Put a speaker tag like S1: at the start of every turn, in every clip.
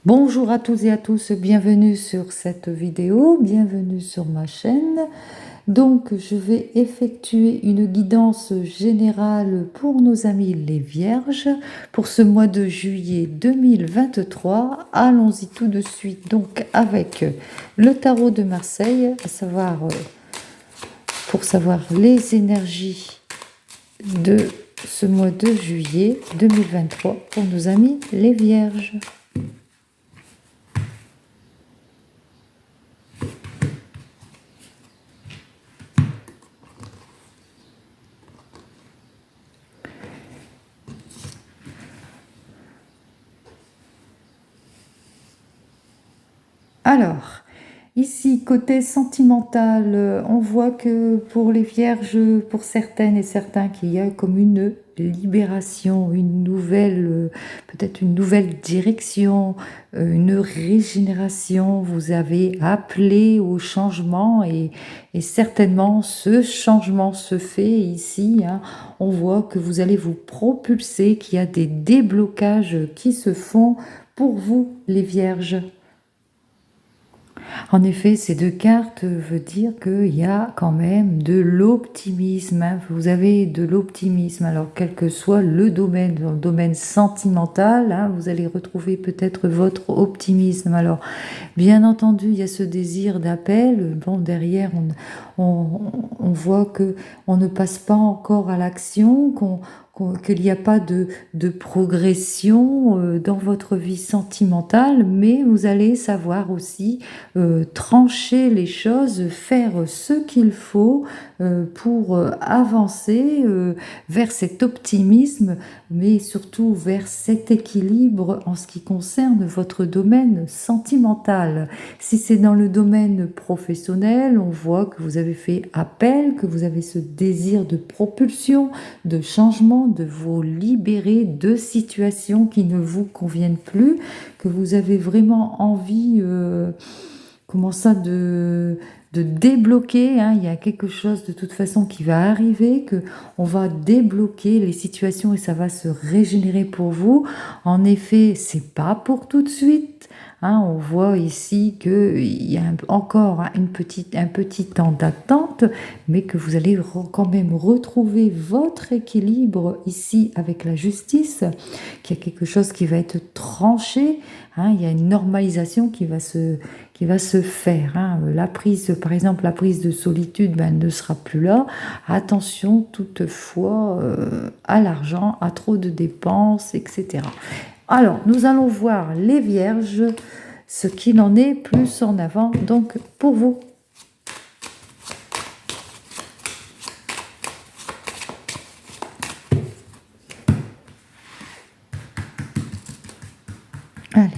S1: Bonjour à tous et à tous, bienvenue sur cette vidéo, bienvenue sur ma chaîne. Donc, je vais effectuer une guidance générale pour nos amis les Vierges pour ce mois de juillet 2023. Allons-y tout de suite donc avec le tarot de Marseille, à savoir pour savoir les énergies de ce mois de juillet 2023 pour nos amis les Vierges. Alors, ici, côté sentimental, on voit que pour les Vierges, pour certaines et certains, qu'il y a comme une libération, une nouvelle, peut-être une nouvelle direction, une régénération. Vous avez appelé au changement et certainement ce changement se fait ici. On voit que vous allez vous propulser, qu'il y a des déblocages qui se font pour vous, les Vierges. En effet, ces deux cartes veulent dire qu'il y a quand même de l'optimisme. Vous avez de l'optimisme. Alors, quel que soit le domaine, dans le domaine sentimental, vous allez retrouver peut-être votre optimisme. Alors, bien entendu, il y a ce désir d'appel. Bon, derrière, on voit que on ne passe pas encore à l'action, qu'il n'y a pas de progression dans votre vie sentimentale, mais vous allez savoir aussi trancher les choses, faire ce qu'il faut pour avancer vers cet optimisme, mais surtout vers cet équilibre en ce qui concerne votre domaine sentimental. Si c'est dans le domaine professionnel, on voit que vous avez fait appel, que vous avez ce désir de propulsion, de changement, de vous libérer de situations qui ne vous conviennent plus, que vous avez vraiment envie comment ça de débloquer, il y a quelque chose de toute façon qui va arriver, que on va débloquer les situations et ça va se régénérer pour vous. En effet, c'est pas pour tout de suite. On voit ici qu'il y a encore un petit temps d'attente, mais que vous allez quand même retrouver votre équilibre ici avec la justice, qu'il y a quelque chose qui va être tranché, il y a une normalisation qui va se faire. La prise, par exemple, la prise de solitude ne sera plus là. Attention toutefois à l'argent, à trop de dépenses, etc. Alors, nous allons voir les Vierges, ce qu'il en est plus en avant, donc pour vous. Allez.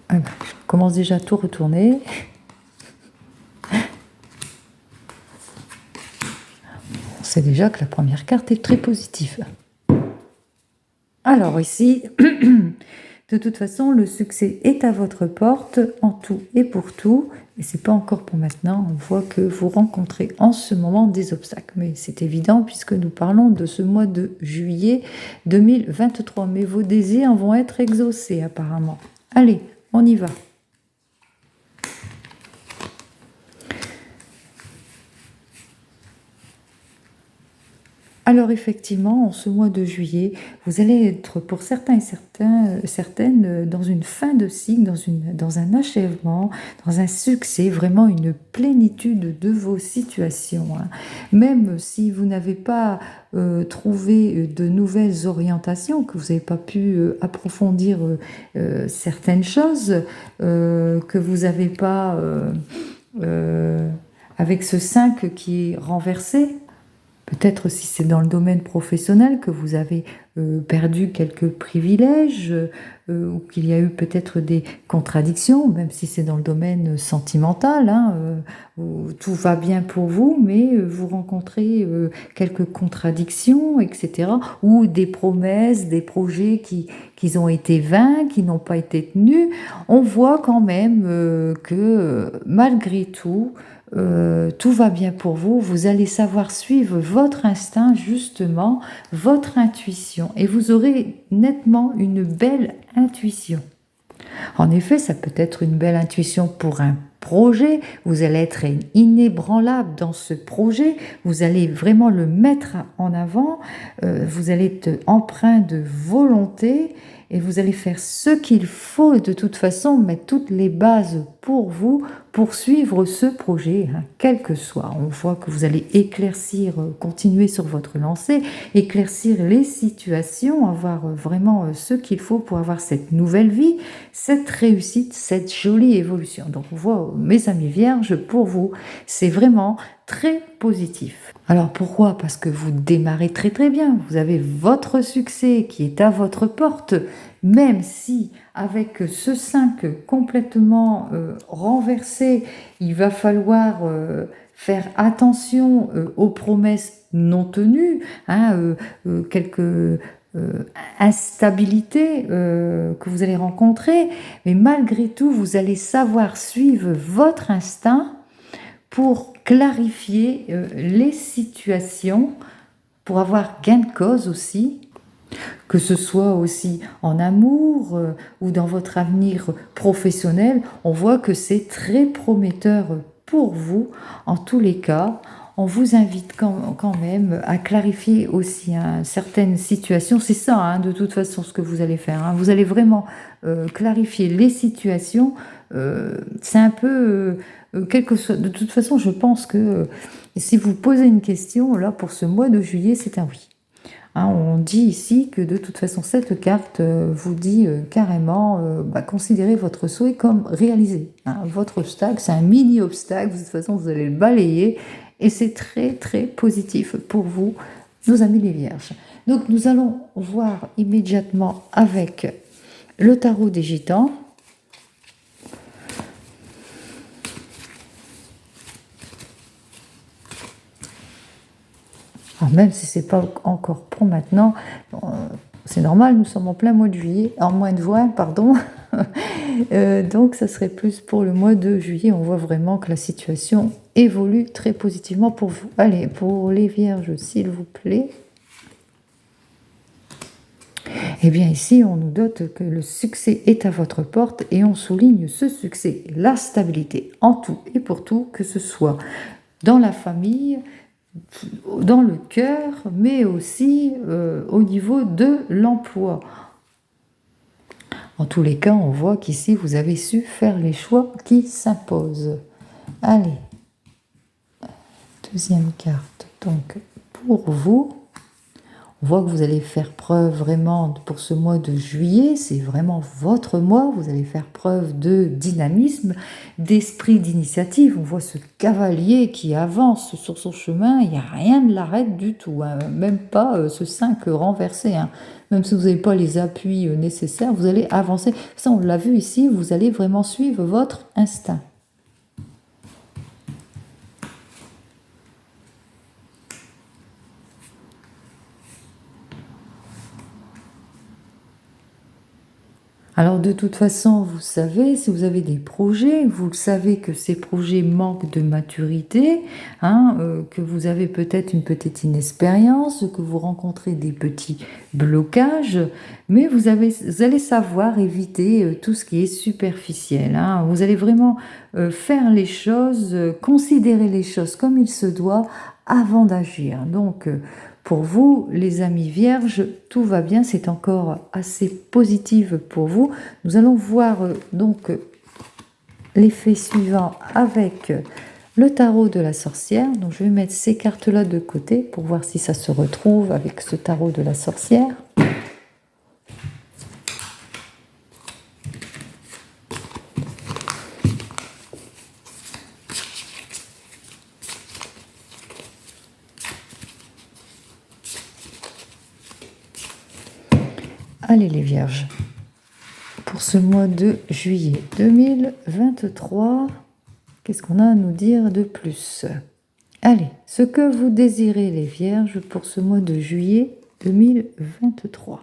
S1: Alors, je commence déjà à tout retourner. On sait déjà que la première carte est très positive. Alors ici, de toute façon, le succès est à votre porte, en tout et pour tout. Et c'est pas encore pour maintenant. On voit que vous rencontrez en ce moment des obstacles. Mais c'est évident puisque nous parlons de ce mois de juillet 2023. Mais vos désirs vont être exaucés apparemment. Allez, on y va. Alors effectivement, en ce mois de juillet, vous allez être pour certains et certaines dans une fin de cycle, dans un achèvement, dans un succès, vraiment une plénitude de vos situations. Même si vous n'avez pas trouvé de nouvelles orientations, que vous n'avez pas pu approfondir certaines choses, que vous n'avez pas, avec ce 5 qui est renversé, peut-être si c'est dans le domaine professionnel que vous avez perdu quelques privilèges ou qu'il y a eu peut-être des contradictions, même si c'est dans le domaine sentimental, où tout va bien pour vous, mais vous rencontrez quelques contradictions, etc. Ou des promesses, des projets qui ont été vains, qui n'ont pas été tenus. On voit quand même que malgré tout, tout va bien pour vous, vous allez savoir suivre votre instinct, justement, votre intuition, et vous aurez nettement une belle intuition. En effet, ça peut être une belle intuition pour un projet, vous allez être inébranlable dans ce projet, vous allez vraiment le mettre en avant, vous allez être empreint de volonté et vous allez faire ce qu'il faut de toute façon, mettre toutes les bases pour vous, pour suivre ce projet, hein, quel que soit. On voit que vous allez éclaircir, continuer sur votre lancée, éclaircir les situations, avoir vraiment ce qu'il faut pour avoir cette nouvelle vie, cette réussite, cette jolie évolution. Donc on voit, mes amis vierges, pour vous, c'est vraiment très positif. Alors pourquoi? Parce que vous démarrez très très bien, vous avez votre succès qui est à votre porte, même si avec ce 5 complètement renversé, il va falloir faire attention aux promesses non tenues, hein, quelques instabilité que vous allez rencontrer, mais malgré tout, vous allez savoir suivre votre instinct pour clarifier les situations, pour avoir gain de cause aussi, que ce soit aussi en amour ou dans votre avenir professionnel. On voit que c'est très prometteur pour vous. En tous les cas, on vous invite quand même à clarifier aussi certaines situations. C'est ça, hein, de toute façon, ce que vous allez faire. Hein. Vous allez vraiment clarifier les situations. C'est un peu... quelque chose. De toute façon, je pense que si vous posez une question, là, pour ce mois de juillet, c'est un oui. Hein, on dit ici que de toute façon, cette carte vous dit carrément, considérez votre souhait comme réalisé. Hein. Votre obstacle, c'est un mini obstacle, de toute façon, vous allez le balayer, et c'est très, très positif pour vous, nos amis les Vierges. Donc, nous allons voir immédiatement avec le tarot des Gitans. Alors même si c'est pas encore pour maintenant, c'est normal, nous sommes en plein mois de juillet, en mois de juin, pardon. Donc ça serait plus pour le mois de juillet. On voit vraiment que la situation évolue très positivement pour vous. Allez, pour les Vierges, s'il vous plaît. Eh bien ici, on nous note que le succès est à votre porte et on souligne ce succès, la stabilité en tout et pour tout, que ce soit dans la famille, dans le cœur, mais aussi au niveau de l'emploi. En tous les cas, on voit qu'ici, vous avez su faire les choix qui s'imposent. Allez, deuxième carte. Donc, pour vous, on voit que vous allez faire preuve vraiment pour ce mois de juillet, c'est vraiment votre mois, vous allez faire preuve de dynamisme, d'esprit d'initiative. On voit ce cavalier qui avance sur son chemin, il n'y a rien ne l'arrête du tout, hein. Même pas ce 5 renversé. Hein. Même si vous n'avez pas les appuis nécessaires, vous allez avancer. Ça, on l'a vu ici, vous allez vraiment suivre votre instinct. Alors de toute façon, vous savez, si vous avez des projets, vous le savez que ces projets manquent de maturité, hein, que vous avez peut-être une petite inexpérience, que vous rencontrez des petits blocages, mais vous allez savoir éviter tout ce qui est superficiel. Hein. Vous allez vraiment faire les choses, considérer les choses comme il se doit avant d'agir. Donc, pour vous, les amis vierges, tout va bien, c'est encore assez positif pour vous. Nous allons voir donc l'effet suivant avec le tarot de la sorcière. Donc je vais mettre ces cartes-là de côté pour voir si ça se retrouve avec ce tarot de la sorcière. Allez les vierges, pour ce mois de juillet 2023, qu'est-ce qu'on a à nous dire de plus? Allez, ce que vous désirez les vierges pour ce mois de juillet 2023.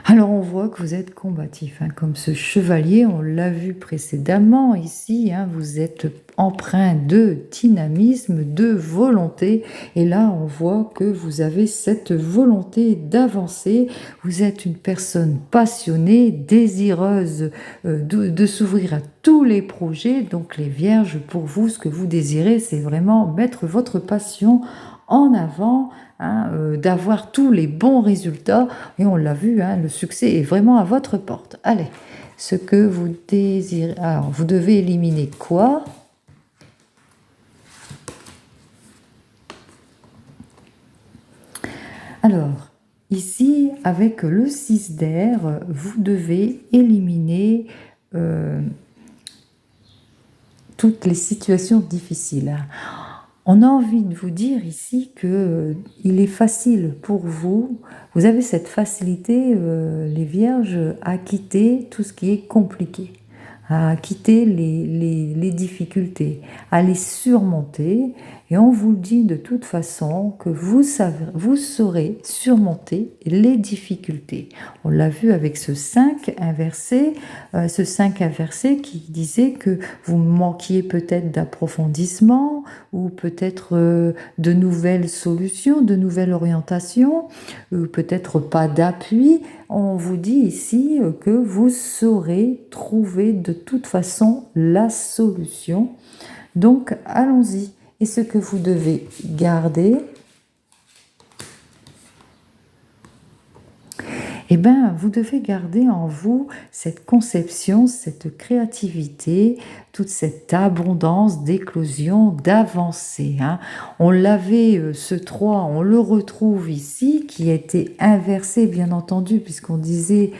S1: Alors on voit que vous êtes combatif, hein, comme ce chevalier, on l'a vu précédemment ici, hein, vous êtes empreint de dynamisme, de volonté, et là on voit que vous avez cette volonté d'avancer, vous êtes une personne passionnée, désireuse de s'ouvrir à tous les projets, donc les vierges, pour vous, ce que vous désirez, c'est vraiment mettre votre passion en avant, hein, d'avoir tous les bons résultats. Et on l'a vu, hein, le succès est vraiment à votre porte. Allez, ce que vous désirez. Alors, vous devez éliminer quoi? Alors, ici, avec le 6 d'air, vous devez éliminer toutes les situations difficiles. On a envie de vous dire ici que il est facile pour vous, vous avez cette facilité, les vierges, à quitter tout ce qui est compliqué, à quitter les difficultés, à les surmonter. Et on vous le dit de toute façon que vous saurez surmonter les difficultés. On l'a vu avec ce 5 inversé, qui disait que vous manquiez peut-être d'approfondissement ou peut-être de nouvelles solutions, de nouvelles orientations, peut-être pas d'appui. On vous dit ici que vous saurez trouver de toute façon la solution. Donc allons-y. Et ce que vous devez garder, eh bien, vous devez garder en vous cette conception, cette créativité, toute cette abondance d'éclosion, d'avancée. Hein. On l'avait, ce 3, on le retrouve ici, qui a été inversé, bien entendu, puisqu'on disait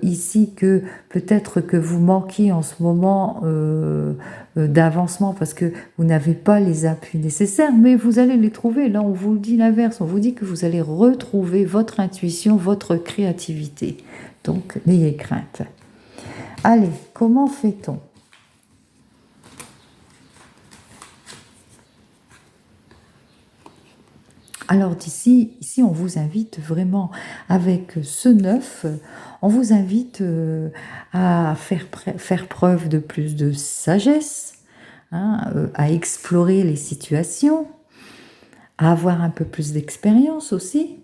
S1: ici que peut-être que vous manquiez en ce moment d'avancement parce que vous n'avez pas les appuis nécessaires, mais vous allez les trouver. Là, on vous dit l'inverse, on vous dit que vous allez retrouver votre intuition, votre créativité. Donc, n'ayez crainte. Allez, comment fait-on? Alors ici, on vous invite vraiment, avec ce 9, on vous invite à faire preuve de plus de sagesse, hein, à explorer les situations, à avoir un peu plus d'expérience aussi,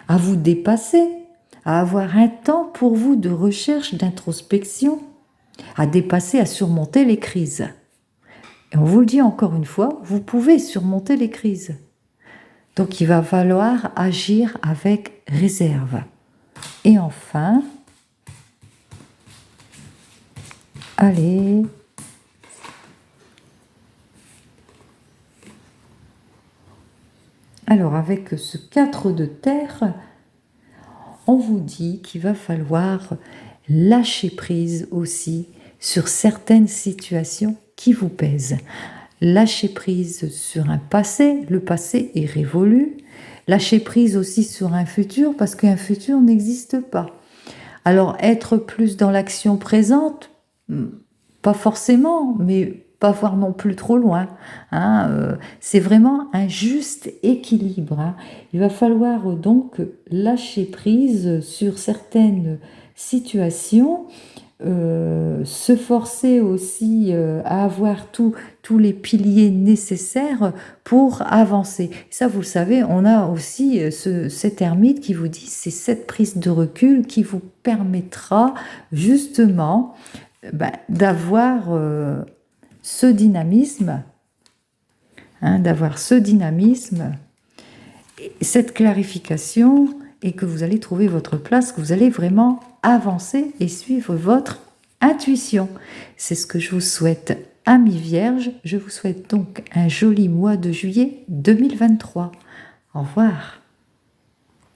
S1: à vous dépasser, à avoir un temps pour vous de recherche, d'introspection, à dépasser, à surmonter les crises. Et on vous le dit encore une fois, vous pouvez surmonter les crises. Donc il va falloir agir avec réserve. Et enfin, allez, alors avec ce 4 de terre, on vous dit qu'il va falloir lâcher prise aussi sur certaines situations qui vous pèsent. Lâcher prise sur un passé, le passé est révolu. Lâcher prise aussi sur un futur, parce qu'un futur n'existe pas. Alors, être plus dans l'action présente, pas forcément, mais pas voir non plus trop loin. Hein, c'est vraiment un juste équilibre. Hein. Il va falloir donc lâcher prise sur certaines situations, se forcer aussi à avoir tous les piliers nécessaires pour avancer. Ça, vous le savez, on a aussi cet ermite qui vous dit, c'est cette prise de recul qui vous permettra justement d'avoir ce dynamisme, cette clarification, et que vous allez trouver votre place, que vous allez vraiment avancer et suivre votre intuition. C'est ce que je vous souhaite, amis vierges. Je vous souhaite donc un joli mois de juillet 2023. Au revoir.